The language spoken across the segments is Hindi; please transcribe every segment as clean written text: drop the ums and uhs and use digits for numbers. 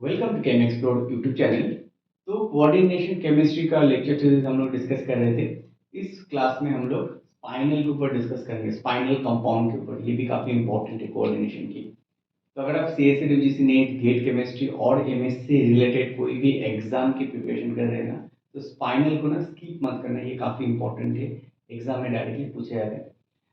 Welcome to chem explore YouTube channel. तो कोऑर्डिनेशन केमिस्ट्री का लेक्चर सीरीज हम लोग डिस्कस कर रहे थे। इस क्लास में हम लोग स्पाइनल के ऊपर डिस्कस करेंगे, स्पाइनल कंपाउंड के ऊपर। ये भी काफ़ी इंपॉर्टेंट है कोऑर्डिनेशन की। तो अगर आप C S UGC NET GATE chemistry और एमएस से रिलेटेड कोई भी एग्जाम की प्रिपरेशन कर रहे हैं ना, तो स्पाइनल को ना स्किप मत करना, ये काफ़ी इंपॉर्टेंट है, एग्जाम में डायरेक्टली पूछे जाते हैं।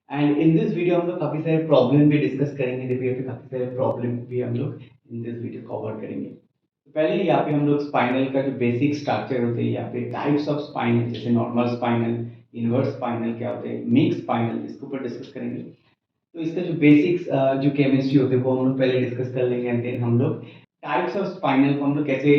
एंड इन दिस वीडियो हम लोग काफ़ी सारे प्रॉब्लम भी डिस्कस करेंगे। देखो यहाँ पे काफ़ी सारे प्रॉब्लम भी हम लोग इन दिस वीडियो कवर करेंगे। तो पहले यहाँ पे हम लोग स्पाइनल का जो बेसिक स्ट्रक्चर होते हैं, यहाँ पे टाइप्स ऑफ स्पाइनल, जैसे नॉर्मल स्पाइनल, इनवर्स स्पाइनल क्या होते हैं, मिक्स स्पाइनल, इसके ऊपर डिस्कस करेंगे। तो इसका जो बेसिक्स जो केमिस्ट्री होते हैं वो हम लोग पहले डिस्कस कर लेंगे, एंड देन हम लोग टाइप्स ऑफ स्पाइनल को हम लोग कैसे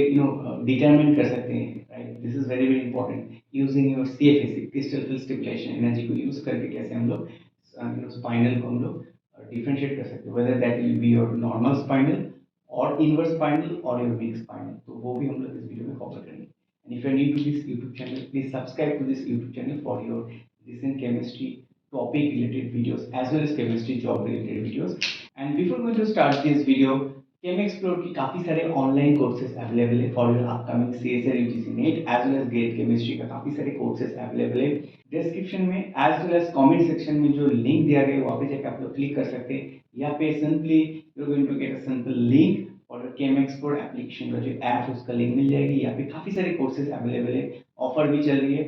डिटरमिन कर सकते हैं, right. This is very very important, using your CFSE, crystal field stimulation energy को यूज करके कैसे हम लोग स्पाइनल को हम लोग डिफरेंशिएट कर सकते हैं, whether that will be your normal spinal और इनवर्स स्पाइनल और योर मिक्स स्पाइनल। तो वो भी हम लोग इस वीडियो में कवर करेंगे। And if you are new to this YouTube channel, please subscribe to this YouTube channel for your recent chemistry topic related videos as well as chemistry job related videos. And before going to start this video, Chem Explore की काफ़ी सारे ऑनलाइन कोर्सेज अवेलेबल है for your upcoming CSIR UGC NET as well as GATE chemistry का काफ़ी सारे कोर्सेज अवेलेबल है। डिस्क्रिप्शन में as well as comment section में जो लिंक दिया गया है वहाँ पे जाकर आप लोग क्लिक कर सकते हैं। यहाँ पे simply you are going to get a simple link और केम एक्सप्लोर एप्लीकेशन का जो ऐप है उसका लिंक मिल जाएगी। यहाँ पे काफ़ी सारे कोर्सेज अवेलेबल है, ऑफर भी चल रही है।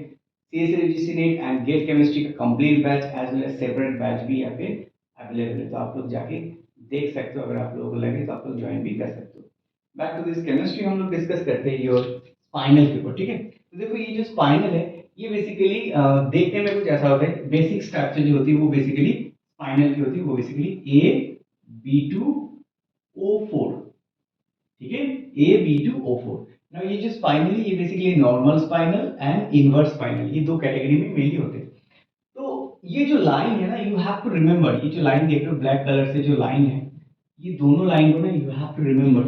CSIR UGC NET and GATE chemistry का complete batch as well as separate batch भी यहाँ पे अवेलेबल है, तो आप लोग जाके देख सकते हो। अगर आप लोगों को लगे तो आप लोग ज्वाइन भी कर सकते हो। बैक टू दिस केमिस्ट्री, हम लोग डिस्कस करते हैं योर स्पाइनल के ऊपर, ठीक है। तो देखो ये जो स्पाइनल है ये बेसिकली देखने में कुछ ऐसा होता है। बेसिक स्ट्रक्चर जो होती है वो बेसिकली स्पाइनल की होती है, वो बेसिकली A B2O4, ठीक है, A B2O4। नाउ ये जो स्पाइनल है ये basically normal spinal and inverse spinal, ये दो कैटेगरी में मेनली होते हैं। तो ये जो लाइन है ना, यू हैव टू रिमेंबर, ये जो लाइन देख रहे हो ब्लैक कलर से जो लाइन है, ये दोनों लाइन को ना यू हैव टू रिमेंबर,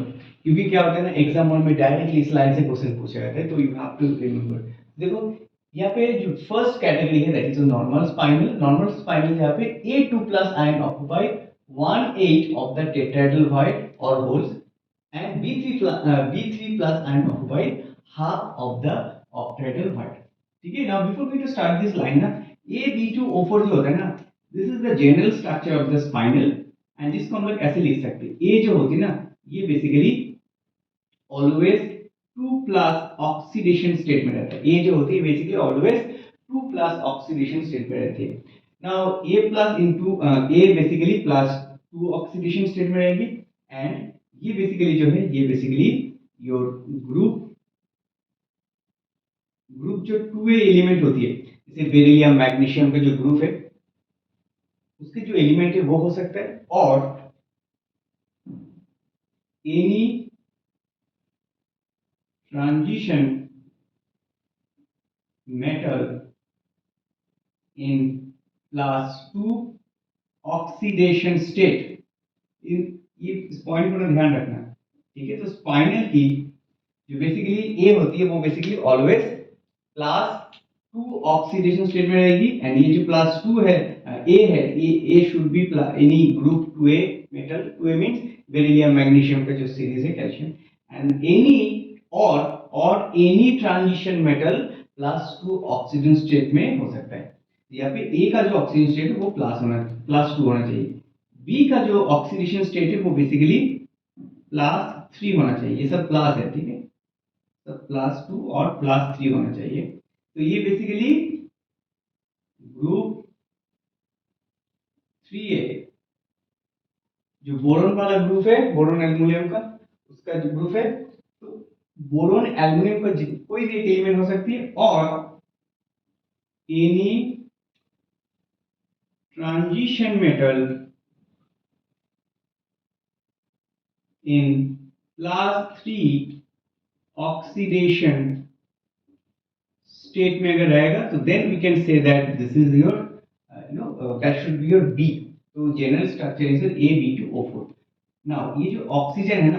क्योंकि क्या होता है ना एग्जाम हॉल में डायरेक्टली इस लाइन से क्वेश्चन पूछे जाते हैं, तो यू हैव टू रिमेंबर। देखो यहाँ पे जो फर्स्ट कैटेगरी है that is normal spinal. Normal spinal यहाँ पे A2 plus ion occupy 1/8 of the tetrahedral void or holes, and B3 plus ion occupy half of the octahedral void, ठीक है। Now before we to start this line ना, A B2O4 जो होता है ना, this is the general structure of the spinal, and जिसको हम लोग ऐसे लिख सकते हैं, A जो होती है ना ये basically always 2 plus oxidation state में रहता है। A जो होती है basically always 2 plus oxidation state में रहती है। Now A plus into A basically plus 2 oxidation state में रहेगी, एंड ये बेसिकली जो है ये बेसिकली योर ग्रुप जो 2A एलिमेंट होती है, जैसे बेरिलियम मैग्नीशियम का जो ग्रुप है उसके जो एलिमेंट है वो हो सकता है, और any transition metal in class 2 oxidation state. ये इस पॉइंट पर ध्यान रखना, ठीक है। तो स्पाइनल की जो बेसिकली ए होती है वो basically always class 2 oxidation state में रहेगी, एंड ये जो क्लास 2 है ए है, ये should be any group 2A metal, 2A means beryllium magnesium का जो सीरीज है कैल्शियम, एंड एनी और any transition metal plus 2 oxygen state में हो सकता है। यहाँ पे ए का जो ऑक्सीजन स्टेट है वो प्लस 2 होना चाहिए। बी का जो ऑक्सीडेशन स्टेट है वो बेसिकली +3 होना चाहिए। ये सब प्लस है, ठीक है, सब +2 और +3 होना चाहिए। तो ये बेसिकली ग्रुप 3A जो बोरोन वाला ग्रुप है, बोरोन एल्युमिनियम का, उसका जो ग्रुप है, तो बोरोन एल्युमिनियम का कोई भी एक एलिमेंट हो सकती है, और any transition metal in +3 oxidation state में अगर रहेगा तो then we can say that this is your that should be your B. तो general structure is A B2O4। Now ये जो ऑक्सीजन है ना,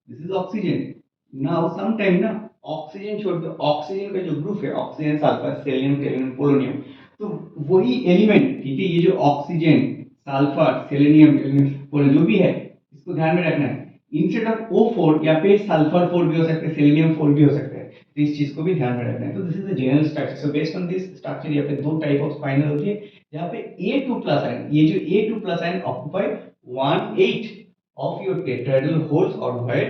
this is oxygen. Now some time ना ऑक्सीजन छोड़ के ऑक्सीजन का जो ग्रुप है, oxygen sulphur selenium tellurium polonium, तो वही एलिमेंट, ठीक है, ये जो oxygen sulphur selenium tellurium polonium जो भी है, इसको ध्यान में रखना है। इंस्टेड ऑफ O4 यहाँ पे सल्फर 4 भी हो सकता है, सेलेनियम 4 भी हो सकता है, तो इस चीज को भी ध्यान में रखना है। तो this is the general structure. So based on this structure यहाँ पे दो टाइप ऑफ स्पाइनल होती है, यहाँ पे A2 प्लस आयन, ये जो A2 plus ion occupy 1/8 of your tetrahedral holes or void,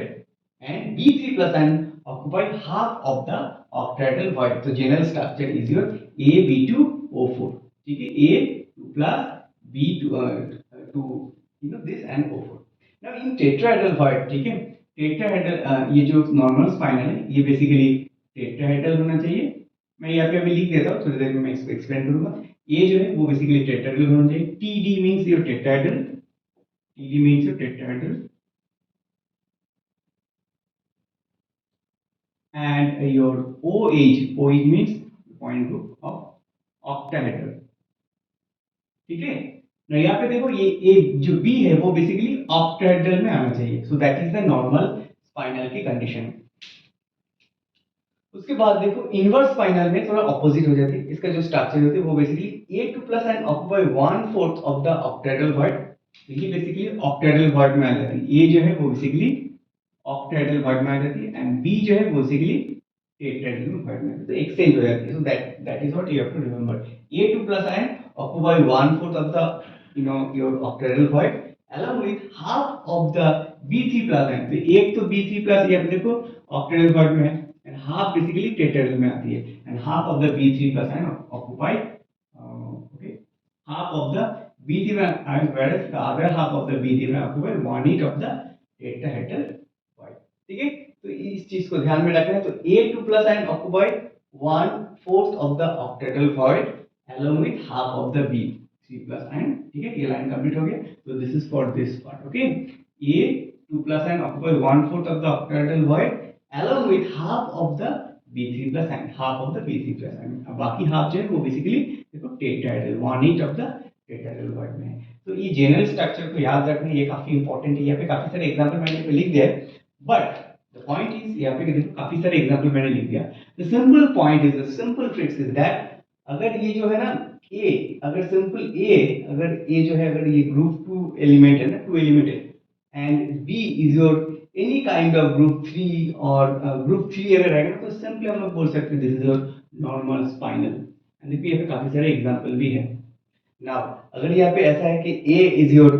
and B3 plus ion occupy half of the octahedral void. So general structure is your AB2O4. ठीक है, A2 plus B2 this and O4. Now in tetrahedral void, ठीक है, टेट्राहेड्रल ये जो नॉर्मल स्पाइनल है ये बेसिकली टेट्राहेड्रल होना चाहिए। मैं यहाँ पे अभी लिख देता हूँ, थोड़ी देर में मैं इसको एक्सप्लेन करूंगा। ये जो है वो बेसिकली टेट्राहेड्रल होना चाहिए। TD means your tetrahedral, TD means your tetrahedral, and your OH means point group of octahedral। ठीक है, ना यहाँ पे देखो ये जो B है वो बेसिकली ऑक्टाहेड्रल में आना चाहिए। सो that is the normal spinal की कंडीशन। उसके बाद देखो इनवर्स स्पाइनल में थोड़ा ऑपोजिट हो जाती है। इसका जो स्ट्रक्चर होती है वो basically A2 plus and occupy 1/4 of the octahedral void. ये बेसिकली ऑक्टाहेड्रल वॉइड में आ जाती है। ये जो है वो बेसिकली ऑक्टाहेड्रल वॉइड में आ जाती है, एंड B जो है वो बेसिकली टेट्राहेड्रल वॉइड में, तो एक्सचेंज हो जाती है। So that is what you have to remember. A2 plus ion occupy 1/4 of the your octahedral void along with half of the B3 plus ion। तो एक तो B3 plus ये आप देखो octahedral void में है, and half basically tetrahedral में आती है, and half of the B3 plus ion occupy okay, half of the B3 ion, whereas the other half of the B3 occupy 1/8 of the tetrahedral void। ठीक है, तो इस चीज को ध्यान में रखना है। तो A2 plus ion occupy 1/4 of the octahedral void along with half of the B3 plus ion। ठीक है, ये लाइन कंप्लीट हो गया। तो this is for this part. Okay, A2 plus ion occupy 1/4 of the octahedral void along with half of the B3 plus ion, half of the B3 plus ion। अब बाकी हाफ जो है वो बेसिकली देखो tetrahedral 1/8 of the tetrahedral void में है। तो ये जनरल स्ट्रक्चर को याद रखना, ये काफी इंपॉर्टेंट है। यहाँ पे काफी सारे एग्जांपल मैंने यहाँ पे लिख दिया है, बट द पॉइंट इज यहाँ पे देखो काफी सारे एग्जांपल मैंने लिख दिया। The simple point is, the simple tricks is that अगर ये जो है ना A, अगर सिंपल A, अगर A जो है अगर ये ग्रुप 2 एलिमेंट है ना, 2 एलिमेंट है, and B is your any kind of group 3 और ग्रुप 3 अगर रहेगा तो सिंपली हम लोग बोल सकते हैं this is your normal spinal. And देखिए यहाँ पे काफी सारे एग्जांपल भी है। नाउ अगर यहाँ पे ऐसा है कि A is your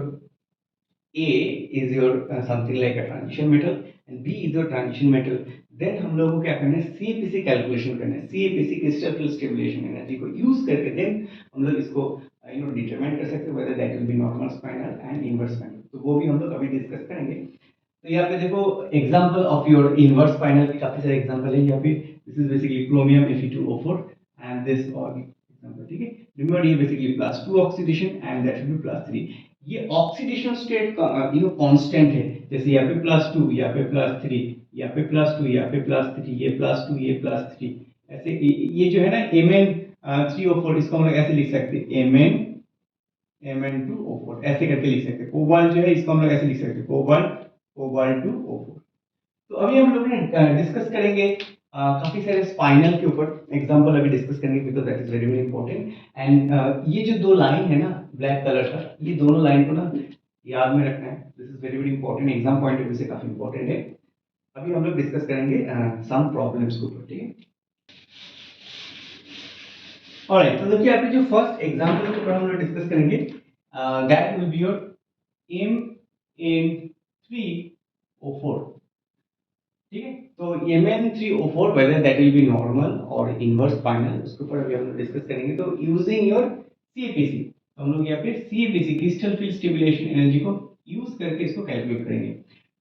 something like a transition metal and B is your transition metal, then हम लोगों को क्या करना है, CFPC कैलकुलेशन करना है। CFPC crystal field stimulation energy को यूज करके देन हम लोग इसको डिटरमाइन कर सकते हैं whether that will be normal spinal and inverse spinal। तो वो भी हम लोग अभी डिस्कस करेंगे। तो यहाँ पे देखो example of your inverse spinal की काफी सारे एग्जांपल है यहाँ पे। This is basically chromium Fe2O4 and this और एग्जांपल। ठीक है, रिमेंबर ये basically +2 oxidation and that will B +3। ये ऑक्सीडेशन स्टेट कांस्टेंट है, जैसे यहाँ पे +2, यहाँ पे +3, यहाँ पे +2, यहाँ पे +3, ये +2, ये +3, ऐसे ये जो है ना Mn3O4, इसको हम लोग ऐसे लिख सकते हैं Mn2O4 ऐसे करके लिख सकते हैं। कोबाल्ट जो है इसको हम लोग ऐसे लिख सकते हैं कोबाल्ट2O4। तो अभी हम लोग डिस्कस करेंगे काफी सारे स्पाइनल के ऊपर एग्जांपल अभी डिस्कस करेंगे, because that is very very important. And ये जो दो लाइन है ना ब्लैक कलर का, ये दोनों लाइन को ना याद में रखना है। This is very very important, exam point of view से काफी इंपॉर्टेंट है। अभी हम लोग डिस्कस करेंगे सम प्रॉब्लम्स के ऊपर। ठीक है, ऑलराइट, तो देखिए अभी जो फर्स्ट एग्जांपल के ऊपर हम लोग डिस्कस करेंगे that will be your Mn3O4। ठीक है, तो Mn3O4 whether that will be normal or inverse spinal, उसके ऊपर अभी हम लोग डिस्कस करेंगे। तो यूजिंग योर CFPC, हम लोग यहाँ पे CFPC crystal field stimulation energy को यूज करके इसको कैलकुलेट करेंगे।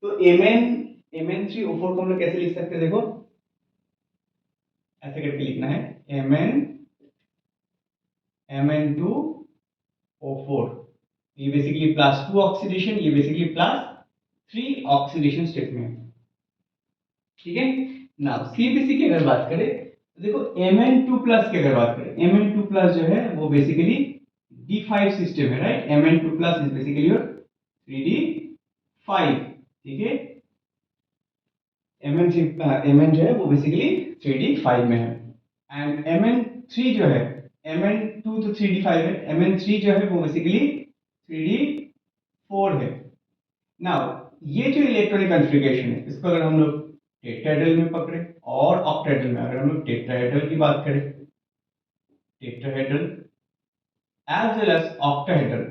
तो Mn3O4 को हम लोग कैसे लिख सकते हैं, देखो ऐसे करके लिखना है Mn2O4। ये बेसिकली +2 ऑक्सीडेशन, ये बेसिकली +3 ऑक्सीडेशन स्टेट में। ठीक है, नाउ CFPC की अगर बात करें तो देखो Mn2 प्लस की अगर बात करें, Mn2 प्लस जो है वो बेसिकली D5 सिस्टम है, right. Mn2 plus is basically your 3D5। ठीक है, Mn जो है वो बेसिकली 3D5 में है, एंड Mn3 जो है, Mn2 तो 3D5 है, Mn3 जो है वो बेसिकली 3D4 है। नाउ ये जो इलेक्ट्रॉनिक कॉन्फ़िगरेशन है, इसको अगर हम लोग टेट्राहेड्रल में पकड़े और ऑक्टाहेड्रल में, अगर हम लोग टेट्राहेड्रल की बात करें, tetrahedral as well as octahedral,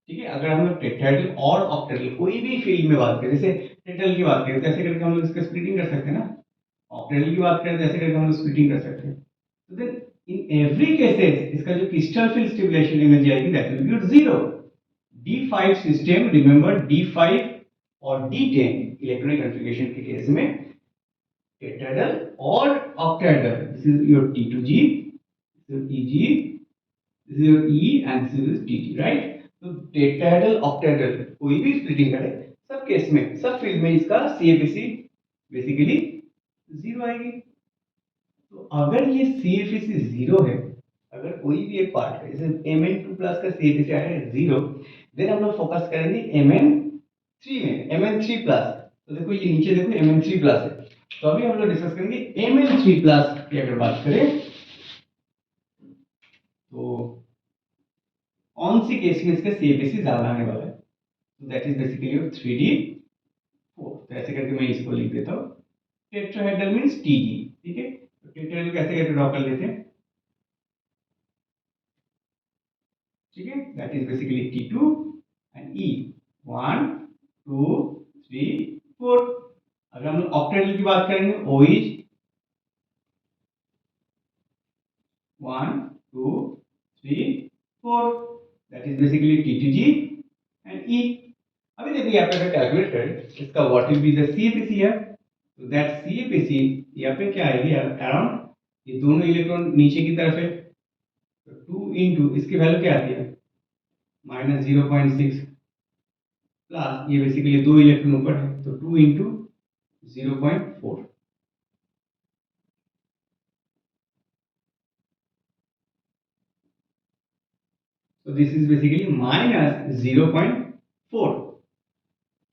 ठीक है, अगर हम लोग टेट्राहेड्रल और ऑक्टाहेड्रल कोई भी फील्ड में बात करें, जैसे टेट्राहेड्रल की बात करें तो ऐसे करके हम लोग इसका स्प्लिटिंग कर सकते हैं ना, ऑक्टाहेड्रल की बात करें तो ऐसे करके हम लोग स्प्लिटिंग कर सकते हैं। तो देन इन एवरी केसेस इसका जो क्रिस्टल फील्ड स्टिमुलेशन एनर्जी आएगी that will B zero. D5 system, remember D5 और D10 इलेक्ट्रॉनिक कॉन्फ़िगरेशन के केस में टेट्राहेड्रल और octahedral, this is your T2G, this is EG, this is your E and this is TT, right? तो टेट्राहेड्रल ऑक्टाहेड्रल कोई भी स्प्लिटिंग करे, सब केस में, सब फील्ड में इसका CFEC बेसिकली जीरो आएगी। तो अगर ये CFEC जीरो है, अगर कोई भी एक पार्ट है, जैसे Mn2 प्लस का CFEC आया है जीरो, देन हम लोग फोकस करेंगे Mn3 में, Mn3 प्लस। तो देखो ये नीचे देखो Mn3 प्लस है, तो अभी हम लोग डिस्कस करेंगे Mn3 प्लस की अगर बात करें तो कौन सी केस में इसका CFEC ज्यादा आने वाला है। तो that is basically your 3D4। तो ऐसे करके मैं इसको लिख देता हूँ, टेट्राहेड्रल मींस TG, ठीक है। तो टेट्राहेड्रल कैसे करके ड्रॉ कर लेते हैं, ठीक है, that is basically T2 and E, 1 2 3 4। अगर हम लोग ऑक्टेट की बात करेंगे, O is 1 2 3 4, that is basically T2G and E। अभी देखिए यहाँ पे अगर कैलकुलेट करें इसका what will be the CFEC है, तो दैट CFEC यहाँ पे क्या आएगी, अराउंड, ये दोनों इलेक्ट्रॉन नीचे की तरफ है, तो 2 इंटू इसकी वैल्यू क्या आती है, -0.6, प्लस ये बेसिकली दो इलेक्ट्रॉन ऊपर है, तो 2 into 0.4। So this is basically minus 0.4.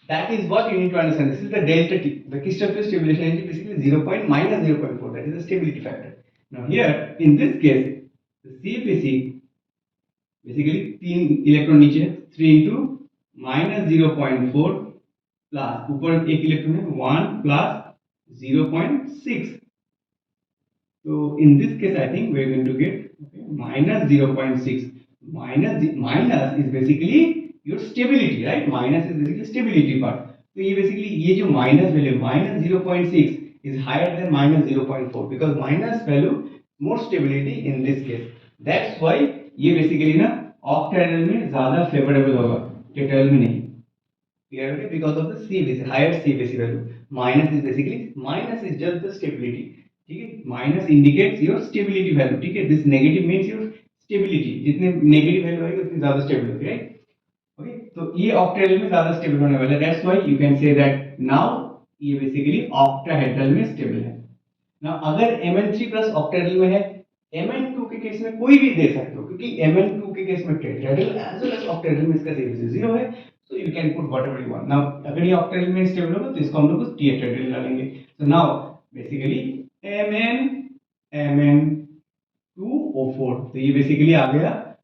That is what you need to understand. This is the delta T. The crystal field stabilization energy basically 0. Minus 0.4. That is the stability factor. Now here in this case, the CFEC basically 3 electron नीचे, 3 into -0.4 प्लस ऊपर एक इलेक्ट्रॉन है 1 plus 0.6। So in this case, I think we are going to get, okay, minus 0.6. Minus is basically your stability, right? Minus is basically stability part. So ये basically ये जो minus value minus 0.6 is higher than minus 0.4 because minus value more stability in this case. That's why ये basically ना octahedral में ज़्यादा favorable होगा, tetrahedral में नहीं। Clear? Okay? Because of the CFEC, higher CFEC value. Minus is basically, minus is just the stability. ठीक है, minus indicates your stability value, ठीक है, this negative means your stability, जितने नेगेटिव वैल्यू आएगी उतनी ज्यादा स्टेबल होगी, राइट। ओके, तो ये ऑक्टेहेड्रल में ज्यादा स्टेबल होने वाला है, that's why you can say that now ये बेसिकली ऑक्टाहेड्रल में स्टेबल है। नाउ अगर Mn3 प्लस ऑक्टाहेड्रल में है, Mn2 के केस में कोई भी दे सकते हो, क्योंकि Mn2 के केस में tetrahedral as well as octahedral में इसका CFEC जीरो है, so you can put whatever you want. Now अगर ये ऑक्टाहेड्रल में स्टेबल होगा तो इसको हम लोग टेट्राहेड्रल डालेंगे। सो नाउ बेसिकली Mn2O4, तो ये बेसिकली आ गया।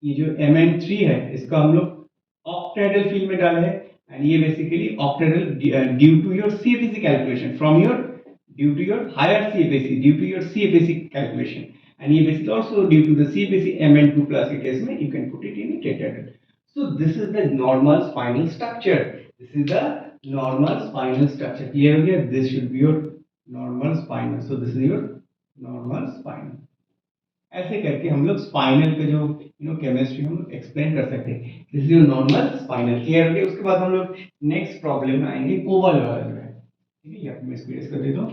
ये जो Mn3 है इसका हम लोग ऑक्टेहेड्रल फील्ड में डाले हैं, एंड ये basically octahedral due to your CFEC calculation from your, due to your higher CFEC, due to your CFEC calculation, and ये basically also due to the CFEC Mn2 plus के केस में you can put it in a tetrahedral. So this is the normal spinal structure. This is the normal spinal structure. Clear हो गया? This should be your normal spinal. So this is your normal spinal. ऐसे करके हम लोग स्पाइनल का जो केमिस्ट्री हम लोग एक्सप्लेन कर सकते हैं। This is your normal spinal. Clear हो गया? उसके बाद हम लोग नेक्स्ट प्रॉब्लम में आएंगे, ओवल वाला जो है, ठीक है, ये मैं इसको erase कर देता हूँ।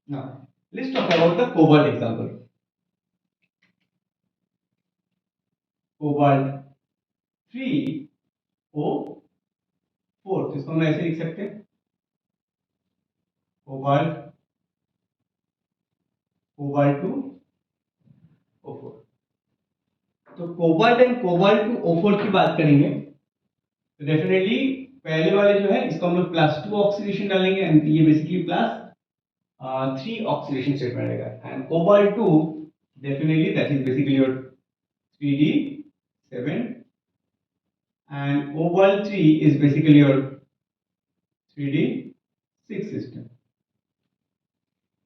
Now, let's talk about the cobalt example. Cobalt 3O4, तो इसको हम ऐसे लिख सकते हैं, cobalt 2O4। तो cobalt and cobalt to O4 की बात करेंगे तो डेफिनेटली पहले वाले जो है इसको हम लोग +2 ऑक्सीडेशन डालेंगे एंड ये बेसिकली +3 ऑक्सीडेशन स्टेट में रहेगा and cobalt 2 definitely that is basically your 3D7 and cobalt 3 is basically your 3D6 system.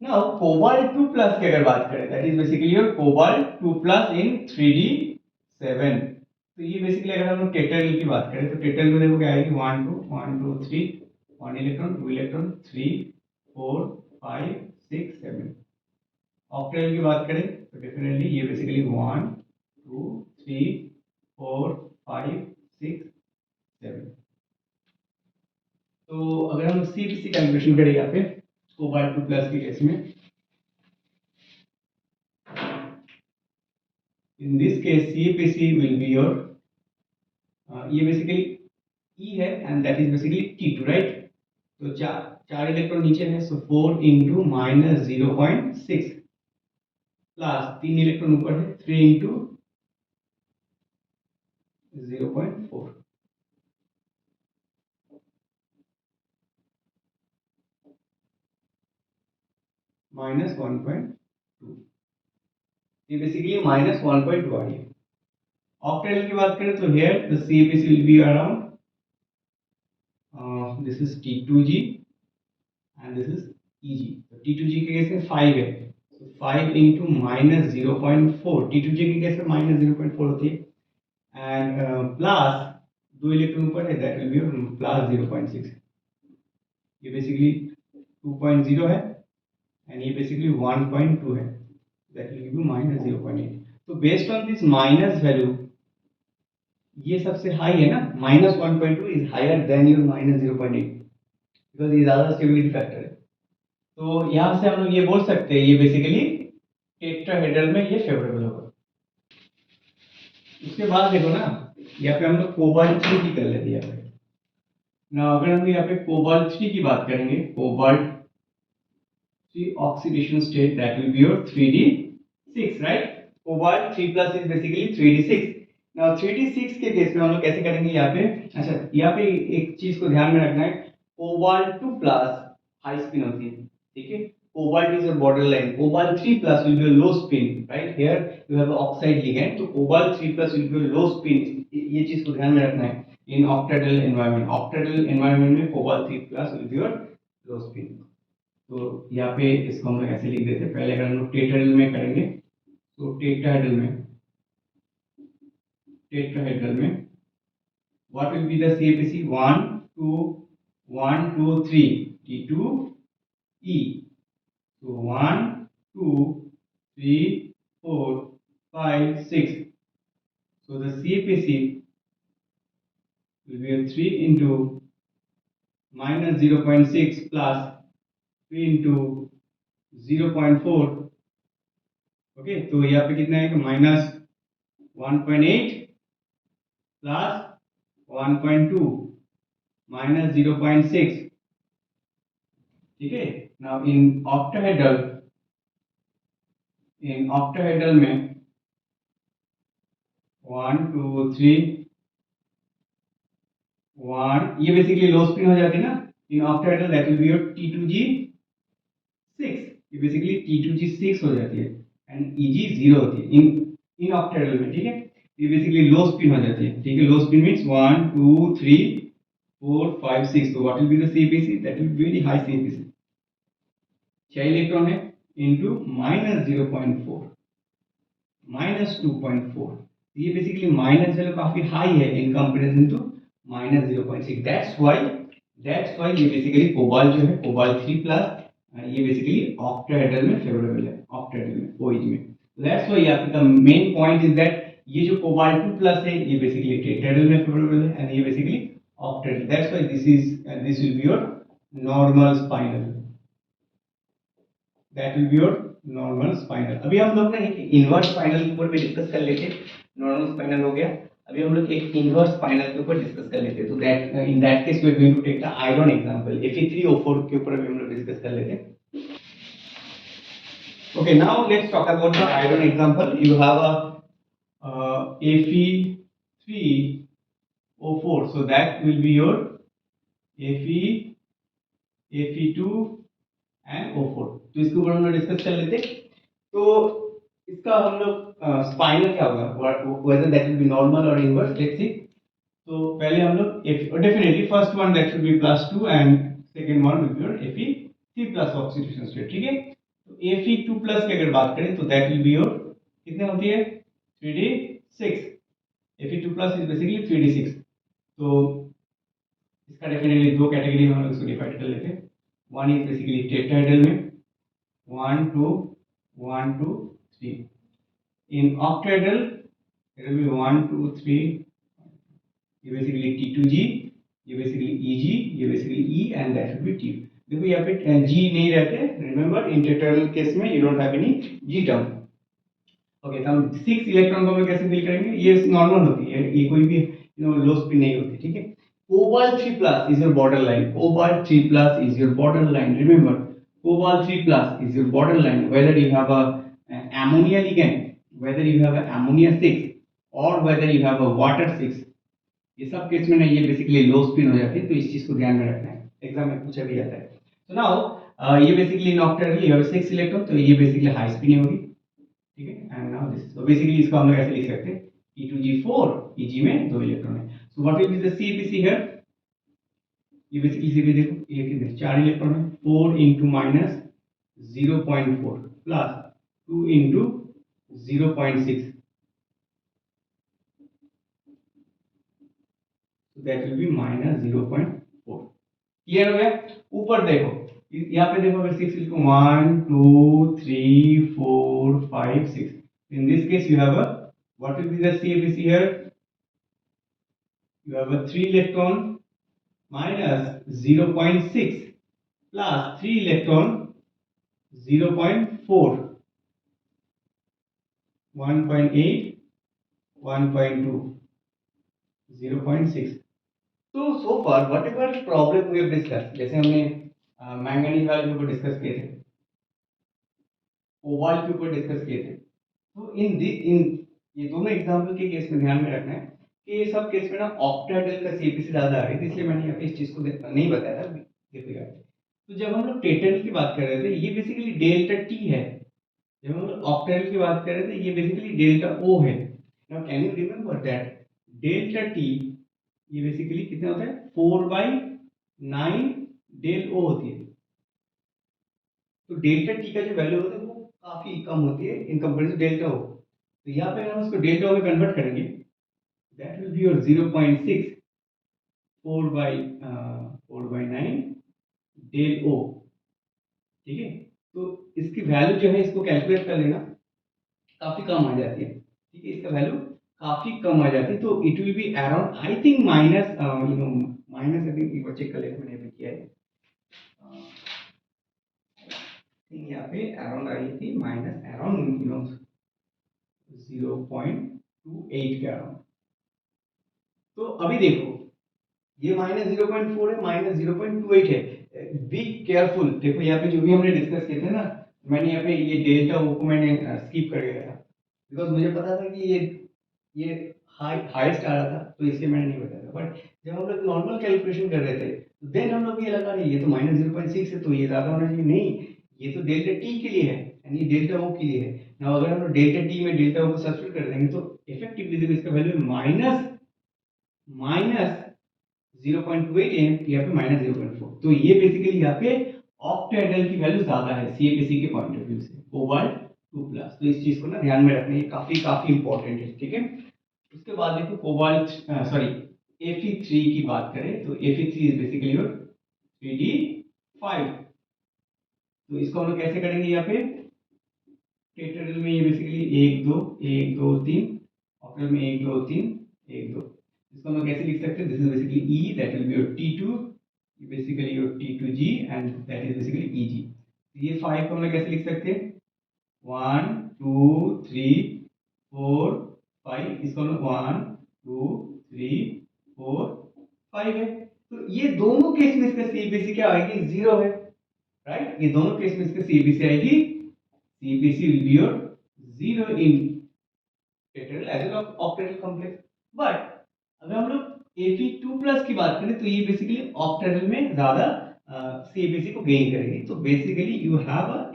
Now cobalt 2 plus की अगर बात करें that is basically your cobalt 2 plus in 3D7. तो ये बेसिकली अगर हम लोग टेट्राल की बात करें तो टेट्राल में देखो क्या आएगी 1 2 1 2 3 1 इलेक्ट्रॉन 2 इलेक्ट्रॉन 3 4 5 6 7. ऑक्टेल की बात करें तो डेफिनेटली ये बेसिकली 1 2 3 4 5 6 7. तो अगर हम CPC कैलकुलेशन करें यहाँ पे कोबाल्ट 2 प्लस के केस में in this case CPC will be your ये बेसिकली E है and that is basically T2 right. तो चार इलेक्ट्रॉन नीचे है सो 4 इंटू माइनस 0.6 प्लस 3 इलेक्ट्रॉन ऊपर है 3 इंटू 0.4 माइनस 1.2 ये बेसिकली माइनस 1.2 आ गया. ऑक्टेल की बात करें तो here the CPC will be around this is T2G and this is EG. तो T2G के केस में 5 है तो 5 इंटू माइनस 0.4 T2G के केस में माइनस 0.4 होती है एंड प्लस 2 इलेक्ट्रॉन ऊपर है दैट विल बी प्लस 0.6. ये बेसिकली 2.0 है एंड ये बेसिकली 1.2 है that will give you minus 0.8. तो based on this minus value ये सबसे हाई है ना minus 1.2 is higher than your minus 0.8 because ये ज्यादा स्टेबिलिटी फैक्टर है. तो यहाँ से हम लोग ये बोल सकते हैं ये बेसिकली टेट्राहेड्रल में ये फेवरेबल होगा. उसके बाद देखो ना यहाँ पे हम लोग कोबाल्ट 3 की कर लेते हैं यहाँ पे ना. अगर हम यहाँ पे कोबाल्ट 3 की बात करेंगे cobalt 3 oxidation state that will be your 3D6 right. cobalt 3 plus is basically 3D6. now 3D6 के केस में हम लोग कैसे करेंगे यहाँ पे. अच्छा यहाँ पे एक चीज को ध्यान में रखना है कोबाल्ट 2 प्लस हाई स्पिन होती है ठीक है. Cobalt is a border line cobalt 3 plus will be low spin right. Here you have oxide ligand तो cobalt 3 plus will be low spin. ये चीज को ध्यान में रखना है इन ऑक्टेड्रल एनवायरनमेंट में cobalt 3 plus will be your low spin. तो यहाँ पे इसको हम लोग ऐसे लिख देते हैं. पहले अगर हम लोग टेट्राहेड्रल में करेंगे तो टेट्राहेड्रल में what will be the CPC 1 2 1 2 3 T2E. so 1 2 3 4 5 6. so the CPC will be 3 into minus 0.6 plus 3 into 0.4. Okay तो यहाँ पे कितना है कि माइनस 1.8 प्लस 1.2 माइनस 0.6 ठीक है. नाउ इन ऑक्टाहेड्रल में 1 2 3 1 ये बेसिकली लो स्पिन हो जाती है ना. In octahedral that will be your T2G6 ये बेसिकली T2G6 हो जाती है एंड EG 0 होती है इन ऑक्टाहेड्रल में ठीक है. ये बेसिकली लो स्पिन हो जाती है ठीक है. Low spin means 1 2 3 4 5 6. तो what will be the CPC that will be very high CPC. 6 electron है इनटू माइनस 0.4 माइनस 2.4. ये बेसिकली माइनस वैल्यू काफी हाई है in comparison to minus 0.6. That's why ये बेसिकली कोबाल्ट जो है कोबाल्ट 3 प्लस ये बेसिकली ऑक्टाहेड्रल में फेवरेबल है ऑक्टाहेड्रल में OH में. दैट्स व्हाई यहाँ पे the main point is that ये जो कोबाल्ट 2 प्लस है ये बेसिकली टेट्राहेड्रल में फेवरेबल है एंड ये basically octahedral. That's why this will be your normal spinal. That will be your normal spinal. अभी हम लोग ना एक इनवर्स स्पाइनल के ऊपर भी डिस्कस कर लेते. नॉर्मल स्पाइनल हो गया. अभी हम लोग एक इनवर्स स्पाइनल के ऊपर डिस्कस कर लेते. तो that in that case we are going to take the iron example Fe3O4 के ऊपर भी हम लोग डिस्कस कर लेते. Okay, now let's talk about the iron example. You have a Fe3O4, so that will be your Fe, Fe2 and O4। तो इसके ऊपर हम लोग डिस्कस कर लेते। तो इसका हम लोग स्पाइनल क्या होगा, whether that will be normal or inverse, let's see। तो पहले हम लोग definitely first one that should B +2 and second one will be your Fe3 plus oxidation state, ठीक है। तो Fe2 प्लस की अगर बात करें तो दैट विल बी योर कितने होती है 3d6। Fe2 plus is basically 3d6। तो इसका डेफिनेटली दो कैटेगरी में हम लोग इसको डिवाइड कर लेते हैं। वन इज बेसिकली टेट्राहेड्रल में 1 2 1 2 3। In octahedral it will be 1 2 3, ये बेसिकली T2G, ये बेसिकली EG, ये basically E and that will B T। देखो यहाँ पे G नहीं रहते, रिमेंबर इन टेट्राहेड्रल केस में you don't have any G term. Okay, तो हम 6 इलेक्ट्रॉन को हम कैसे फिल करेंगे, ये नॉर्मल होती है, ये कोई भी लो स्पिन नहीं होती, ठीक है। Cobalt 3 plus is your borderline. Cobalt 3 plus is your borderline. Remember, Cobalt 3 plus is your borderline. Whether you have ammonia ligand, whether you have a ammonia 6 or whether you have a water 6, ये सब केस में ना ये बेसिकली लो स्पिन हो जाती है, तो इस चीज को ध्यान में रखना है, एग्जाम में पूछा भी जाता है। तो नाउ ये basically nocturnal you have 6 electron, तो ये बेसिकली हाई स्पिन होगी, ठीक है। एंड नाउ दिस, तो बेसिकली इसको हम लोग ऐसे लिख सकते हैं E2G4, EG में 2 इलेक्ट्रॉन है। So what will be the CPC here, ये बेसिकली सीधे देखो, ये कितने 4 इलेक्ट्रॉन है, 4 into minus 0.4 plus 2 into 0.6, so that will be minus 0.4। Clear हो गया। ऊपर देखो, यहाँ पे देखो, अगर 6 लिखो 1 2 3 4 5 6, in this case you have a, what will be the CFC here, you have a 3 electron minus 0.6 plus 3 electron 0.4, 1.8 1.2 0.6। so far whatever problem we have discussed, जैसे हमने मैंगनीज वाले के ऊपर डिस्कस किए थे, कोबाल्ट के ऊपर डिस्कस किए थे, तो इन ये दोनों एग्जांपल के केस में ध्यान में रखना है कि ये सब केस में ना ऑक्टाहेड्रल का CPC ज्यादा आ रही थी, इसलिए मैंने यहाँ पे इस चीज को नहीं बताया था, देखिएगा। तो जब हम लोग टेट्राहेड्रल की बात कर रहे थे, ये बेसिकली डेल्टा T है, जब हम लोग ऑक्टाहेड्रल की बात कर रहे थे, ये बेसिकली डेल्टा O है। Now can you remember that delta T ये बेसिकली कितना होता है 4/9 डेल O होती है। तो डेल्टा T का जो वैल्यू होता है वो काफी कम होती है इन कंपैरिजन डेल्टा O। तो यहाँ पे हम उसको डेल्टा O में कन्वर्ट करेंगे, that will be your 0.6 4/9 del O, ठीक है। तो इसकी वैल्यू जो है, इसको कैलकुलेट कर लेना, काफी कम आ जाती है, ठीक है, इसका वैल्यू काफी कम आ जाती है। तो it will be around I think minus minus, I think एक बार चेक कर लेते, मैंने अभी किया है, यहाँ पे अराउंड आई थी माइनस अराउंड 0.28 के अराउंड। तो अभी देखो ये माइनस 0.4 है, माइनस 0.28 है, बी केयरफुल। देखो यहाँ पे जो भी हमने डिस्कस किए थे ना, मैंने यहाँ पे ये डेल्टा ओ को मैंने स्किप कर गया था, बिकॉज मुझे पता था कि ये हाईएस्ट आ रहा था, तो इसलिए मैंने नहीं बताया था। बट जब हम लोग नॉर्मल कैलकुलेशन कर रहे थे, तो देन हम लोग ये लगा रहे ये तो माइनस 0.6 है, तो ये ज्यादा होना चाहिए, नहीं, ये तो डेल्टा टी के लिए है यानी डेल्टा ओ के लिए है ना। अगर हम लोग डेल्टा टी में डेल्टा ओ को सब्स्टिट्यूट कर देंगे, तो इफेक्टिवली देखो इसका वैल्यू माइनस 0.28 यहाँ पे माइनस 0.4। तो ये बेसिकली यहाँ पे ऑक्टाहेड्रल की वैल्यू ज्यादा है CFC के पॉइंट ऑफ व्यू से, कोबाल्ट 2 प्लस। तो इस चीज को ना ध्यान में रखना, ये काफी इंपॉर्टेंट है, ठीक है। उसके बाद देखो कोबाल्ट सॉरी Fe3 की बात करें, तो Fe3 is basically your 3d5। तो इसको हम लोग कैसे करेंगे, यहाँ पे टेट्राहेड्रल में ये बेसिकली 1 2 1 2 3, ऑक्टाहेड्रल में 1 2 3 1 2। इसको हम लोग कैसे लिख सकते हैं, this is basically E, that will be your T2, basically your T2G and that is basically EG। तो ये 5 को हम लोग कैसे लिख सकते हैं 1 2 3 4 5, इसको हम लोग 1 2 3 4 5 है। तो ये दोनों केस में इसका CBC क्या आएगी 0 है, राइट। ये दोनों केस में इसका CBC आएगी, CBC will be your 0 in tetrahedral as well octahedral complex. But अगर हम लोग Fe2+ की बात करें तो ये बेसिकली ऑक्टेट्राहेड्रल में ज्यादा CAPC को गेन करेगी। तो basically you have a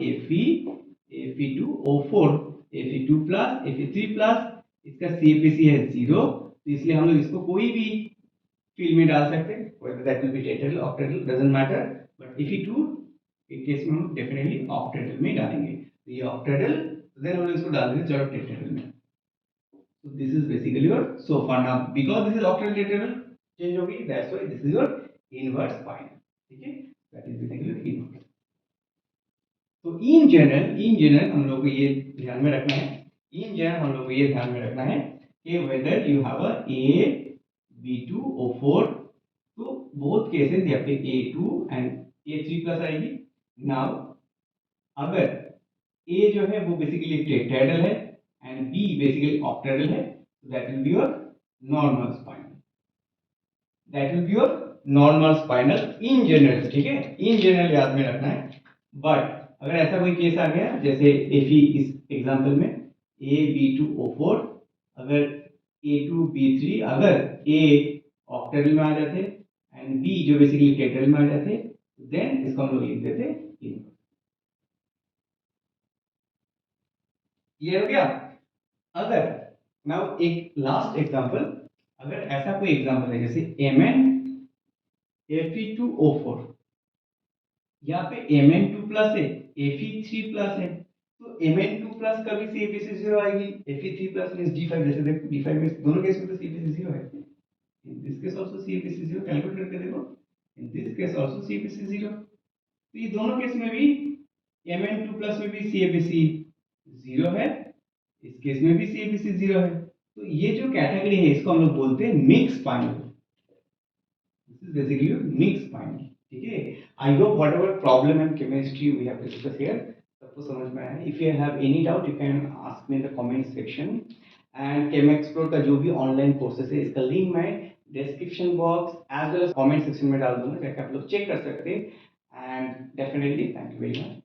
Fe2O4, Fe2+, Fe3+, इसका CAPC है 0, तो इसलिए हम लोग इसको कोई भी फील्ड में डाल सकते हैं, whether that will be tetrahedral, octahedral, doesn't matter, but Fe2 के केस में हम डेफिनेटली ऑक्टेट्राहेड्रल में डालेंगे। तो ये ऑक्टेट्राहेड्रल, देन हम लोग इसको डाल देंगे चलो टेट्राहेड्रल में। So this is basically your, so far now because this is octahedral tetrahedral change होगी, that's why this is your inverse spinal, ठीक है, that is basically your inverse। तो in general हम लोग को ये ध्यान में रखना है, in general हम लोग को ये ध्यान में रखना है कि whether you have a B2O4, तो both cases यहाँ पे A2 and A3+ आएगी। now अगर A जो है वो बेसिकली टेट्राहेड्रल है and B basically octahedral है, so that will be your normal spinal, that will be your normal spinal in general, ठीक है, in general याद में रखना है। बट अगर ऐसा कोई केस आ गया जैसे Fe इस एग्जांपल में AB2O4, अगर A2B3, अगर A octahedral में आ जाते एंड B जो बेसिकली टेट्राहेड्रल में आ जाते, देन इसको हम लोग लिख देते इनवर्स। क्लियर हो गया? अगर नाउ एक लास्ट एग्जांपल, अगर ऐसा कोई एग्जांपल है जैसे Mn Fe2O4, यहाँ पे Mn2+ है, Fe3+ है, तो Mn2+ का भी CAPC 0 आएगी, Fe3+ मींस D5, जैसे देखो D5 में दोनों केस में तो CAPC 0 है। In this case also CAPC 0, calculate करके देखो, in this case also CAPC 0, तो ये दोनों केस में भी Mn2+ में भी CAPC 0 है, इस केस में भी CAPC 0 है। तो ये जो कैटेगरी है इसको हम लोग बोलते हैं mix spinel, this is basically mix spinel, ठीक है। I hope whatever problem and chemistry we have discuss here सबको समझ में आया है। If you have any doubt you can ask me in the comment section. And Chem Explore का जो भी ऑनलाइन कोर्सेज है इसका लिंक मैं description box as well as comment section में डाल दूंगा, ताकि आप लोग चेक कर सकते हैं। And definitely thank you very much.